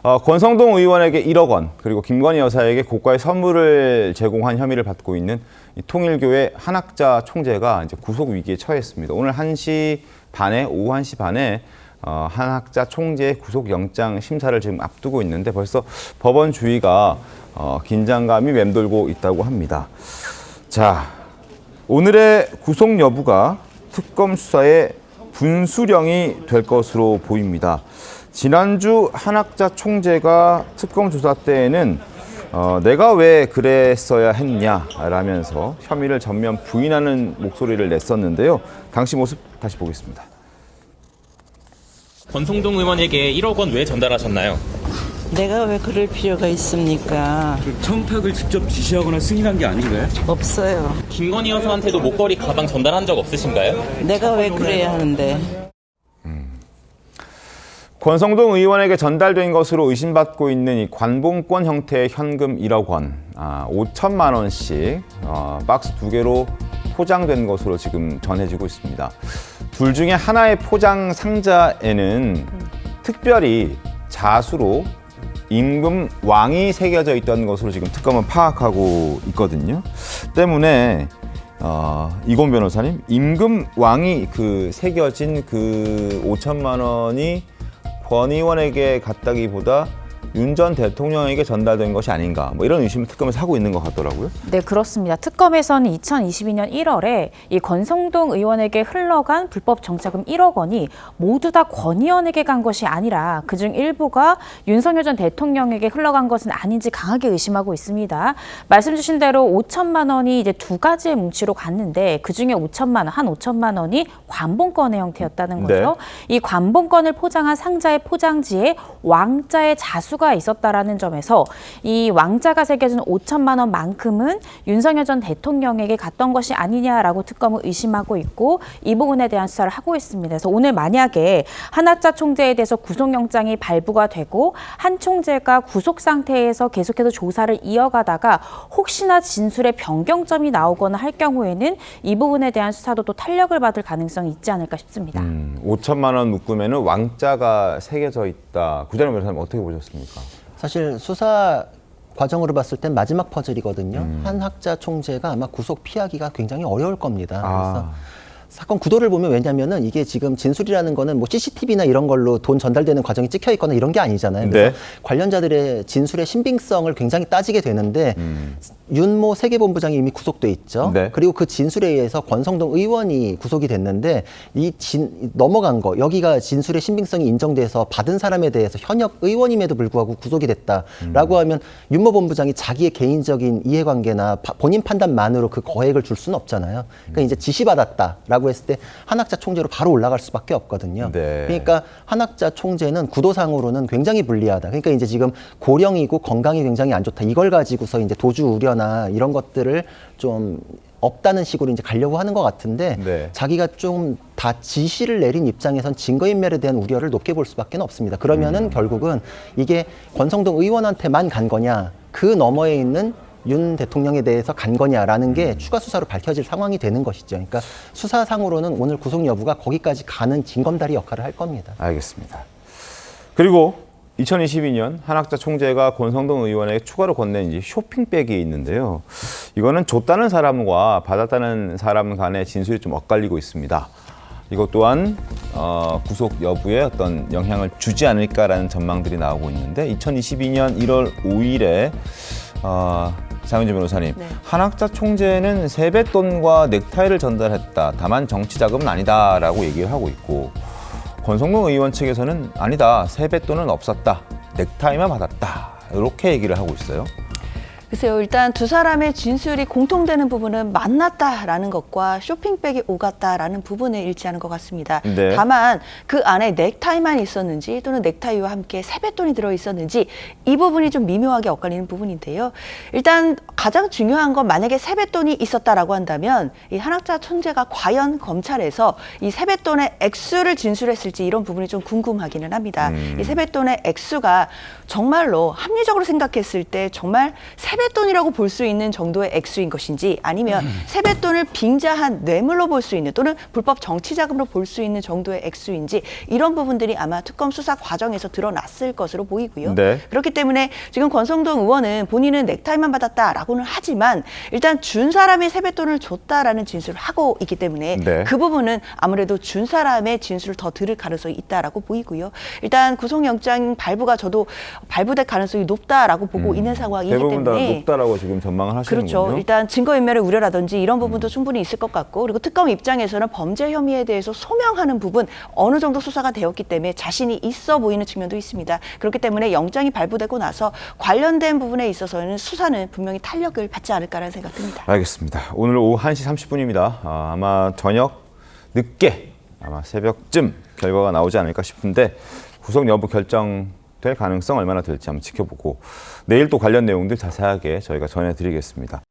권성동 의원에게 1억 원, 그리고 김건희 여사에게 고가의 선물을 제공한 혐의를 받고 있는 이 통일교회 한학자 총재가 이제 구속 위기에 처했습니다. 오늘 오후 1시 반에 한학자 총재의 구속영장 심사를 지금 앞두고 있는데 벌써 법원 주의가 긴장감이 맴돌고 있다고 합니다. 자, 오늘의 구속 여부가 특검 수사의 분수령이 될 것으로 보입니다. 지난주 한학자 총재가 특검 조사 때에는 내가 왜 그랬어야 했냐라면서 혐의를 전면 부인하는 목소리를 냈었는데요. 당시 모습 다시 보겠습니다. 권성동 의원에게 1억 원 왜 전달하셨나요? 내가 왜 그럴 필요가 있습니까? 청탁을 직접 지시하거나 승인한 게 아닌가요? 없어요. 김건희 여사한테도 목걸이 가방 전달한 적 없으신가요? 내가 왜 그래야 하는데. 권성동 의원에게 전달된 것으로 의심받고 있는 이 관봉권 형태의 현금 1억 원, 5천만 원씩 박스 2개로 포장된 것으로 지금 전해지고 있습니다. 둘 중에 하나의 포장 상자에는 특별히 자수로 임금 왕이 새겨져 있던 것으로 지금 특검은 파악하고 있거든요. 때문에 이건 변호사님, 임금 왕이 새겨진 5천만 원이 권 의원에게 갔다기보다 윤 전 대통령에게 전달된 것이 아닌가, 이런 의심을 특검에서 하고 있는 것 같더라고요. 네, 그렇습니다. 특검에서는 2022년 1월에 이 권성동 의원에게 흘러간 불법 정착금 1억 원이 모두 다 권 의원에게 간 것이 아니라 그중 일부가 윤석열 전 대통령에게 흘러간 것은 아닌지 강하게 의심하고 있습니다. 말씀 주신 대로 5천만 원이 이제 두 가지의 뭉치로 갔는데 그중에 5천만 원이 관봉권의 형태였다는 거죠. 네. 이 관봉권을 포장한 상자의 포장지에 왕자의 자수가 있었다라는 점에서 이 왕자가 새겨진 5천만 원만큼은 윤석열 전 대통령에게 갔던 것이 아니냐라고 특검은 의심하고 있고 이 부분에 대한 수사를 하고 있습니다. 그래서 오늘 만약에 한학자 총재에 대해서 구속영장이 발부가 되고 한 총재가 구속 상태에서 계속해서 조사를 이어가다가 혹시나 진술에 변경점이 나오거나 할 경우에는 이 부분에 대한 수사도 또 탄력을 받을 가능성이 있지 않을까 싶습니다. 5천만 원 묶음에는 왕자가 새겨져 있다. 구자룡 변호사님 어떻게 보셨습니까? 사실 수사 과정으로 봤을 땐 마지막 퍼즐이거든요. 한학자 총재가 아마 구속 피하기가 굉장히 어려울 겁니다. 그래서 사건 구도를 보면, 왜냐면은 이게 지금 진술이라는 거는 CCTV나 이런 걸로 돈 전달되는 과정이 찍혀 있거나 이런 게 아니잖아요. 그래서 관련자들의 진술의 신빙성을 굉장히 따지게 되는데 윤모 세계본부장이 이미 구속돼 있죠. 그리고 그 진술에 의해서 권성동 의원이 구속이 됐는데 넘어간 거, 여기가 진술의 신빙성이 인정돼서 받은 사람에 대해서 현역 의원임에도 불구하고 구속이 됐다라고 하면 윤모 본부장이 자기의 개인적인 이해관계나 본인 판단만으로 그 거액을 줄 수는 없잖아요. 그러니까 이제 지시받았다라고 했을 때 한학자 총재로 바로 올라갈 수밖에 없거든요. 그러니까 한학자 총재는 구도상으로는 굉장히 불리하다. 그러니까 이제 지금 고령이고 건강이 굉장히 안 좋다. 이걸 가지고서 이제 도주 우려나 이런 것들을 좀 없다는 식으로 이제 가려고 하는 것 같은데 자기가 좀 다 지시를 내린 입장에선 증거인멸에 대한 우려를 높게 볼 수밖에 없습니다. 그러면은 결국은 이게 권성동 의원한테만 간 거냐, 그 너머에 있는 윤 대통령에 대해서 간 거냐라는 게 추가 수사로 밝혀질 상황이 되는 것이죠. 그러니까 수사상으로는 오늘 구속 여부가 거기까지 가는 징검다리 역할을 할 겁니다. 알겠습니다. 그리고 2022년 한학자 총재가 권성동 의원에게 추가로 건넨 이제 쇼핑백이 있는데요. 이거는 줬다는 사람과 받았다는 사람 간의 진술이 좀 엇갈리고 있습니다. 이것 또한 구속 여부에 어떤 영향을 주지 않을까라는 전망들이 나오고 있는데 2022년 1월 5일에 장윤주 변호사님, 한학자 총재는 세뱃돈과 넥타이를 전달했다. 다만 정치 자금은 아니다라고 얘기를 하고 있고 권성동 의원 측에서는 아니다. 세뱃돈은 없었다. 넥타이만 받았다. 이렇게 얘기를 하고 있어요. 글쎄요, 일단 두 사람의 진술이 공통되는 부분은 만났다라는 것과 쇼핑백이 오갔다라는 부분을 일치하는 것 같습니다. 다만 그 안에 넥타이만 있었는지 또는 넥타이와 함께 세뱃돈이 들어있었는지 이 부분이 좀 미묘하게 엇갈리는 부분인데요. 일단 가장 중요한 건 만약에 세뱃돈이 있었다라고 한다면 이 한학자 총재가 과연 검찰에서 이 세뱃돈의 액수를 진술했을지 이런 부분이 좀 궁금하기는 합니다. 이 세뱃돈의 액수가 정말로 합리적으로 생각했을 때 정말 세뱃 세뱃돈이라고 볼 수 있는 정도의 액수인 것인지 아니면 세뱃돈을 빙자한 뇌물로 볼 수 있는 또는 불법 정치자금으로 볼 수 있는 정도의 액수인지 이런 부분들이 아마 특검 수사 과정에서 드러났을 것으로 보이고요. 네. 그렇기 때문에 지금 권성동 의원은 본인은 넥타이만 받았다라고는 하지만 일단 준 사람의 세뱃돈을 줬다라는 진술을 하고 있기 때문에 네. 그 부분은 아무래도 준 사람의 진술을 더 들을 가능성이 있다라고 보이고요. 일단 구속영장 발부가 저도 발부될 가능성이 높다라고 보고 있는 상황이기 대부분 다 때문에 높다라고 지금 전망을 하시는군요. 그렇죠. 일단 증거인멸의 우려라든지 이런 부분도 충분히 있을 것 같고 그리고 특검 입장에서는 범죄 혐의에 대해서 소명하는 부분 어느 정도 수사가 되었기 때문에 자신이 있어 보이는 측면도 있습니다. 그렇기 때문에 영장이 발부되고 나서 관련된 부분에 있어서는 수사는 분명히 탄력을 받지 않을까라는 생각 듭니다. 알겠습니다. 오늘 오후 1시 30분입니다. 아마 저녁 늦게 아마 새벽쯤 결과가 나오지 않을까 싶은데 구속 여부 결정될 가능성 얼마나 될지 한번 지켜보고 내일 또 관련 내용들 자세하게 저희가 전해드리겠습니다.